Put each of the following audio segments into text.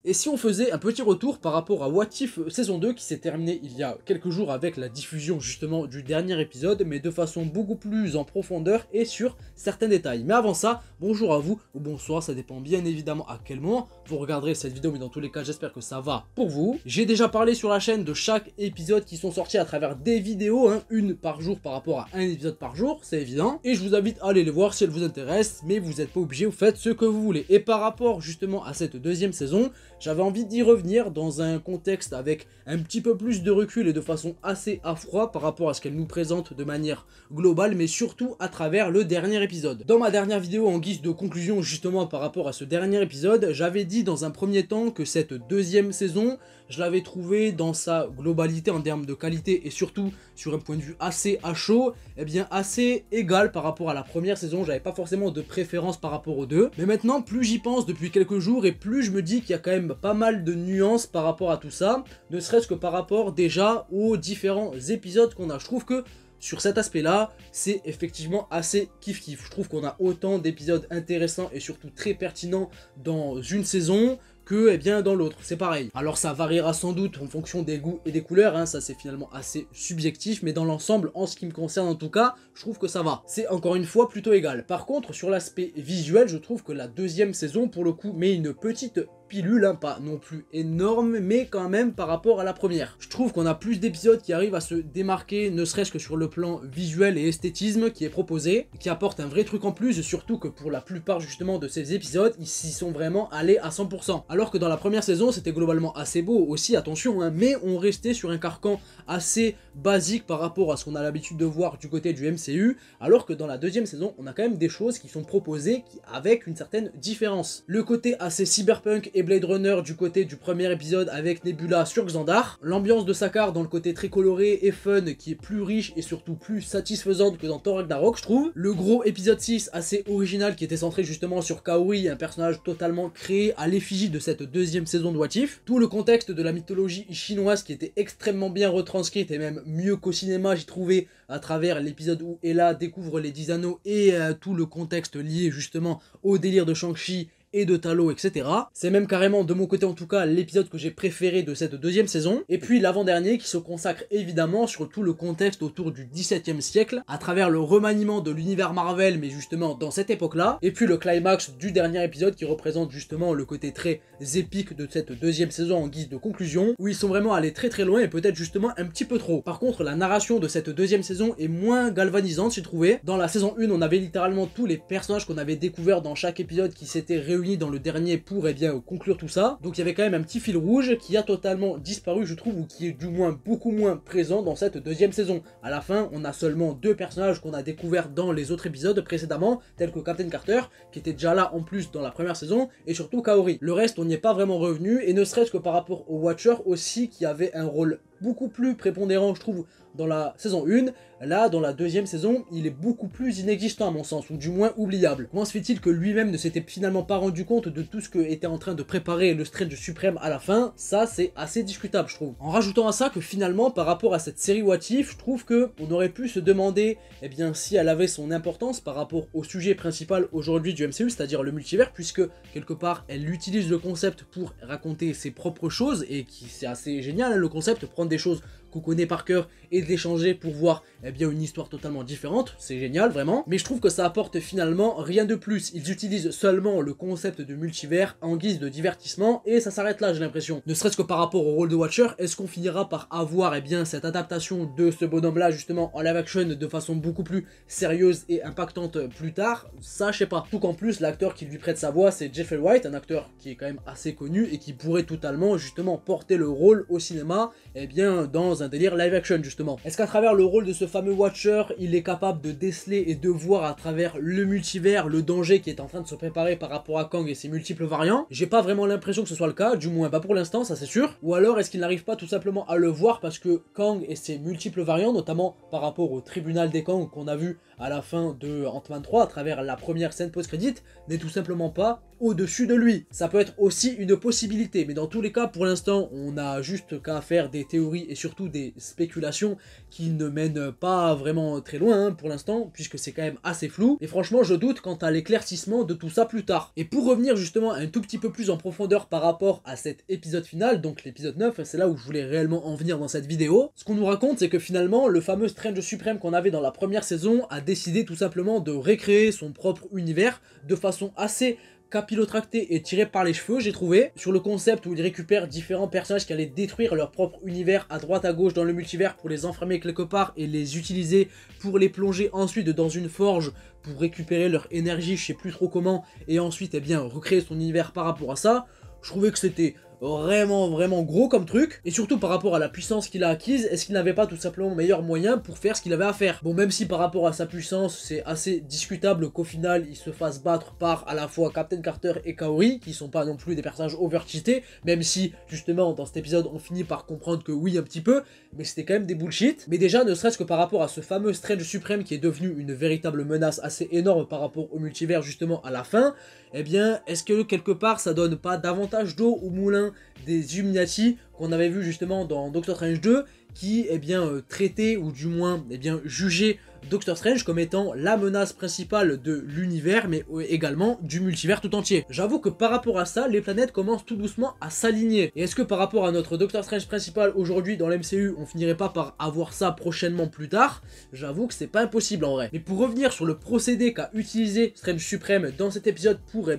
Et si on faisait un petit retour par rapport à What If saison 2 qui s'est terminé il y a quelques jours avec la diffusion justement du dernier épisode, mais de façon beaucoup plus en profondeur et sur certains détails. Mais avant ça, bonjour à vous, ou bonsoir, ça dépend bien évidemment à quel moment vous regarderez cette vidéo, mais dans tous les cas j'espère que ça va pour vous. J'ai déjà parlé sur la chaîne de chaque épisode qui sont sortis à travers des vidéos, une par jour par rapport à un épisode par jour, c'est évident. Et je vous invite à aller les voir si elles vous intéressent, mais vous n'êtes pas obligé, vous faites ce que vous voulez. Et par rapport justement à cette deuxième saison, j'avais envie d'y revenir dans un contexte avec un petit peu plus de recul et de façon assez à froid par rapport à ce qu'elle nous présente de manière globale, mais surtout à travers le dernier épisode. Dans ma dernière vidéo en guise de conclusion justement par rapport à ce dernier épisode, j'avais dit dans un premier temps que cette deuxième saison, je l'avais trouvée dans sa globalité en termes de qualité et surtout sur un point de vue assez à chaud, assez égal par rapport à la première saison. J'avais pas forcément de préférence par rapport aux deux, mais maintenant plus j'y pense depuis quelques jours et plus je me dis qu'il y a quand même pas mal de nuances par rapport à tout ça, ne serait-ce que par rapport déjà aux différents épisodes qu'on a. Je trouve que sur cet aspect-là, c'est effectivement assez kiff-kiff. Je trouve qu'on a autant d'épisodes intéressants et surtout très pertinents dans une saison que dans l'autre, c'est pareil. Alors ça variera sans doute en fonction des goûts et des couleurs, ça c'est finalement assez subjectif, mais dans l'ensemble, en ce qui me concerne en tout cas, je trouve que ça va. C'est encore une fois plutôt égal. Par contre, sur l'aspect visuel, je trouve que la deuxième saison, pour le coup, met une petite pilule, pas non plus énorme, mais quand même par rapport à la première. Je trouve qu'on a plus d'épisodes qui arrivent à se démarquer, ne serait-ce que sur le plan visuel et esthétisme qui est proposé, qui apporte un vrai truc en plus, surtout que pour la plupart justement de ces épisodes, ils s'y sont vraiment allés à 100%. Alors que dans la première saison, c'était globalement assez beau aussi, attention, mais on restait sur un carcan assez basique par rapport à ce qu'on a l'habitude de voir du côté du MCU, alors que dans la deuxième saison, on a quand même des choses qui sont proposées avec une certaine différence. Le côté assez cyberpunk et Blade Runner du côté du premier épisode avec Nebula sur Xandar, l'ambiance de Sakaar dans le côté très coloré et fun qui est plus riche et surtout plus satisfaisante que dans Thor Ragnarok, je trouve. Le gros épisode 6 assez original qui était centré justement sur Kaori, un personnage totalement créé à l'effigie de cette deuxième saison de What If. Tout le contexte de la mythologie chinoise qui était extrêmement bien retranscrite et même mieux qu'au cinéma, j'ai trouvé à travers l'épisode où Ella découvre les 10 anneaux et tout le contexte lié justement au délire de Shang-Chi et de Talo, etc. C'est même carrément, de mon côté en tout cas, l'épisode que j'ai préféré de cette deuxième saison. Et puis l'avant-dernier qui se consacre évidemment sur tout le contexte autour du XVIIe siècle, à travers le remaniement de l'univers Marvel, mais justement dans cette époque-là. Et puis le climax du dernier épisode qui représente justement le côté très épique de cette deuxième saison en guise de conclusion, où ils sont vraiment allés très très loin et peut-être justement un petit peu trop. Par contre, la narration de cette deuxième saison est moins galvanisante, j'ai trouvé. Dans la saison 1, on avait littéralement tous les personnages qu'on avait découverts dans chaque épisode qui s'étaient réunis dans le dernier pour conclure tout ça. Donc il y avait quand même un petit fil rouge qui a totalement disparu, je trouve, ou qui est du moins beaucoup moins présent dans cette deuxième saison. À la fin, on a seulement deux personnages qu'on a découverts dans les autres épisodes précédemment, tels que Captain Carter, qui était déjà là en plus dans la première saison, et surtout Kaori. Le reste, on n'y est pas vraiment revenu, et ne serait-ce que par rapport au Watcher aussi, qui avait un rôle beaucoup plus prépondérant, je trouve, dans la saison 1, là, dans la deuxième saison, il est beaucoup plus inexistant à mon sens, ou du moins oubliable. Comment se fait-il que lui-même ne s'était finalement pas rendu compte de tout ce que était en train de préparer le Strange Suprême à la fin? Ça, c'est assez discutable, je trouve. En rajoutant à ça que finalement, par rapport à cette série What If, je trouve que on aurait pu se demander, si elle avait son importance par rapport au sujet principal aujourd'hui du MCU, c'est-à-dire le multivers, puisque quelque part, elle utilise le concept pour raconter ses propres choses, et qui c'est assez génial, le concept, prendre des choses qu'on connaît par cœur et de les changer pour voir une histoire totalement différente, c'est génial vraiment, mais je trouve que ça apporte finalement rien de plus. Ils utilisent seulement le concept de multivers en guise de divertissement et ça s'arrête là, j'ai l'impression. Ne serait-ce que par rapport au rôle de Watcher, est-ce qu'on finira par avoir cette adaptation de ce bonhomme là justement en live action de façon beaucoup plus sérieuse et impactante plus tard? Ça je sais pas. Tout qu'en plus l'acteur qui lui prête sa voix c'est Jeffrey Wright, un acteur qui est quand même assez connu et qui pourrait totalement justement porter le rôle au cinéma dans un délire live action justement. Est-ce qu'à travers le rôle de ce fameux Watcher, il est capable de déceler et de voir à travers le multivers le danger qui est en train de se préparer par rapport à Kang et ses multiples variants? J'ai pas vraiment l'impression que ce soit le cas, du moins pas pour l'instant, ça c'est sûr. Ou alors est-ce qu'il n'arrive pas tout simplement à le voir parce que Kang et ses multiples variants, notamment par rapport au tribunal des Kang qu'on a vu à la fin de Ant-Man 3 à travers la première scène post-crédit, n'est tout simplement pas au-dessus de lui. Ça peut être aussi une possibilité, mais dans tous les cas, pour l'instant, on a juste qu'à faire des théories et surtout des spéculations qui ne mènent pas vraiment très loin pour l'instant, puisque c'est quand même assez flou. Et franchement, je doute quant à l'éclaircissement de tout ça plus tard. Et pour revenir justement un tout petit peu plus en profondeur par rapport à cet épisode final, donc l'épisode 9, c'est là où je voulais réellement en venir dans cette vidéo. Ce qu'on nous raconte, c'est que finalement, le fameux Strange Suprême qu'on avait dans la première saison a décidé tout simplement de recréer son propre univers de façon assez capillotracté et tiré par les cheveux, j'ai trouvé, sur le concept où il récupère différents personnages qui allaient détruire leur propre univers à droite à gauche dans le multivers pour les enfermer quelque part et les utiliser pour les plonger ensuite dans une forge pour récupérer leur énergie, je sais plus trop comment, et ensuite eh bien recréer son univers par rapport à ça. Je trouvais que c'était vraiment gros comme truc, et surtout par rapport à la puissance qu'il a acquise, est-ce qu'il n'avait pas tout simplement meilleur moyen pour faire ce qu'il avait à faire? Bon, même si par rapport à sa puissance c'est assez discutable qu'au final il se fasse battre par à la fois Captain Carter et Kaori, qui sont pas non plus des personnages overcheatés, même si justement dans cet épisode on finit par comprendre que oui un petit peu, mais c'était quand même des bullshit. Mais déjà ne serait-ce que par rapport à ce fameux Strange Suprême qui est devenu une véritable menace assez énorme par rapport au multivers justement à la fin, eh bien est-ce que quelque part ça donne pas davantage d'eau au moulin des Illuminati qu'on avait vu justement dans Doctor Strange 2, qui traitait ou du moins jugeait Doctor Strange comme étant la menace principale de l'univers, mais également du multivers tout entier. J'avoue que par rapport à ça, les planètes commencent tout doucement à s'aligner. Et est-ce que par rapport à notre Doctor Strange principal aujourd'hui dans l'MCU, on finirait pas par avoir ça prochainement plus tard? J'avoue que c'est pas impossible en vrai. Mais pour revenir sur le procédé qu'a utilisé Strange Suprême dans cet épisode pour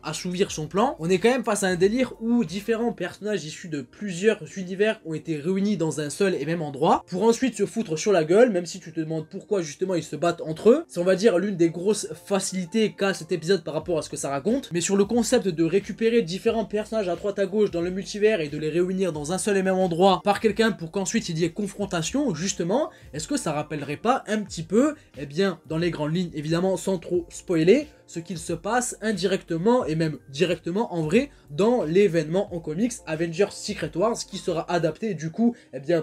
assouvir son plan, on est quand même face à un délire où différents personnages issus de plusieurs univers ont été réunis dans un seul et même endroit pour ensuite se foutre sur la gueule, même si tu te demandes pourquoi justement ils se battent entre eux. C'est on va dire l'une des grosses facilités qu'a cet épisode par rapport à ce que ça raconte, mais sur le concept de récupérer différents personnages à droite à gauche dans le multivers et de les réunir dans un seul et même endroit par quelqu'un pour qu'ensuite il y ait confrontation, justement, est-ce que ça rappellerait pas un petit peu, eh bien dans les grandes lignes évidemment sans trop spoiler, ce qu'il se passe indirectement et même directement en vrai dans l'événement en comics Avengers Secret Wars, qui sera adapté du coup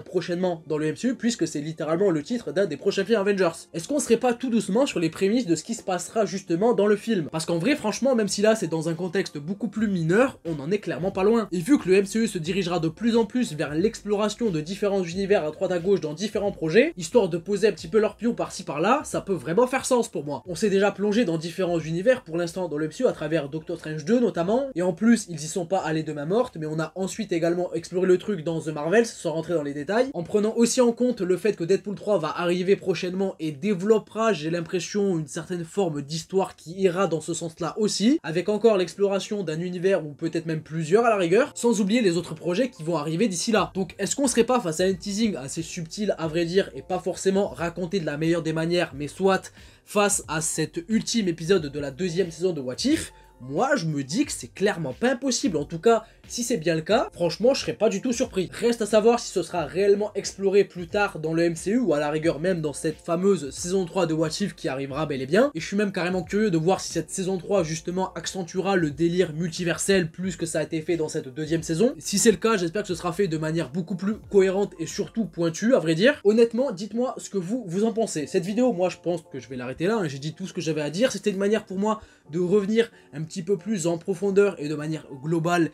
prochainement dans le MCU, puisque c'est littéralement le titre d'un des prochains films Avengers. Est-ce qu'on serait pas tout doucement sur les prémices de ce qui se passera justement dans le film? Parce qu'en vrai franchement, même si là c'est dans un contexte beaucoup plus mineur, on en est clairement pas loin. Et vu que le MCU se dirigera de plus en plus vers l'exploration de différents univers à droite à gauche dans différents projets, histoire de poser un petit peu leur pion par-ci par-là, ça peut vraiment faire sens pour moi. On s'est déjà plongé dans différents univers pour l'instant dans le MCU à travers Doctor Strange 2 notamment, et en plus ils y sont pas allés de main morte, mais on a ensuite également exploré le truc dans The Marvels sans rentrer dans les détails, en prenant aussi en compte le fait que Deadpool 3 va arriver prochainement et développera, j'ai l'impression, une certaine forme d'histoire qui ira dans ce sens-là aussi, avec encore l'exploration d'un univers ou peut-être même plusieurs à la rigueur, sans oublier les autres projets qui vont arriver d'ici là. Donc est-ce qu'on serait pas face à un teasing assez subtil à vrai dire, et pas forcément raconté de la meilleure des manières, mais soit face à cet ultime épisode de la deuxième saison de What If? Moi je me dis que c'est clairement pas impossible. En tout cas, si c'est bien le cas, franchement je serais pas du tout surpris. Reste à savoir si ce sera réellement exploré plus tard dans le MCU, ou à la rigueur même dans cette fameuse saison 3 de What If qui arrivera bel et bien. Et je suis même carrément curieux de voir si cette saison 3 justement accentuera le délire multiversel plus que ça a été fait dans cette deuxième saison. Si c'est le cas, j'espère que ce sera fait de manière beaucoup plus cohérente et surtout pointue à vrai dire. Honnêtement, dites-moi ce que vous en pensez. Cette vidéo, moi je pense que je vais l'arrêter là, hein. J'ai dit tout ce que j'avais à dire. C'était une manière pour moi de revenir un petit peu plus en profondeur et de manière globale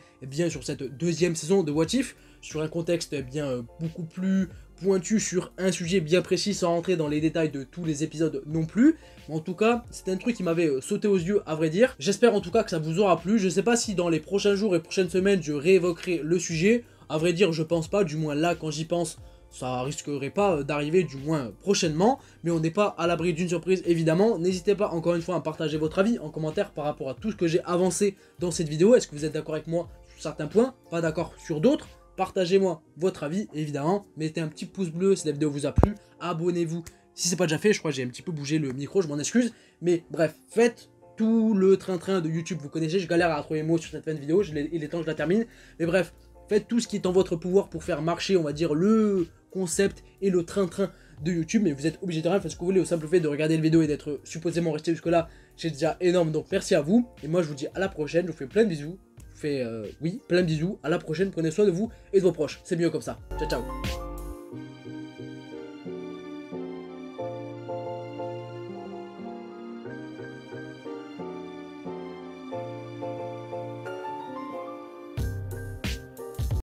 sur cette deuxième saison de What If, sur un contexte beaucoup plus pointu sur un sujet bien précis sans rentrer dans les détails de tous les épisodes non plus. Mais en tout cas, c'est un truc qui m'avait sauté aux yeux à vrai dire. J'espère en tout cas que ça vous aura plu. Je sais pas si dans les prochains jours et prochaines semaines je réévoquerai le sujet. À vrai dire, je pense pas, du moins là quand j'y pense, ça risquerait pas d'arriver du moins prochainement, mais on n'est pas à l'abri d'une surprise évidemment. N'hésitez pas encore une fois à partager votre avis en commentaire par rapport à tout ce que j'ai avancé dans cette vidéo. Est-ce que vous êtes d'accord avec moi sur certains points, pas d'accord sur d'autres? Partagez-moi votre avis évidemment, mettez un petit pouce bleu si la vidéo vous a plu, abonnez-vous si c'est pas déjà fait. Je crois que j'ai un petit peu bougé le micro, je m'en excuse, mais bref, faites tout le train-train de YouTube, vous connaissez, je galère à trouver les mots sur cette fin de vidéo, il est temps que je la termine, mais bref, faites tout ce qui est en votre pouvoir pour faire marcher, on va dire, le concept et le train-train de YouTube, mais vous êtes obligé de rien, faites ce que vous voulez, au simple fait de regarder la vidéo et d'être supposément resté jusque là, c'est déjà énorme, donc merci à vous, et moi je vous dis à la prochaine, je vous fais plein de bisous, plein de bisous, à la prochaine, prenez soin de vous et de vos proches, c'est mieux comme ça, ciao ciao.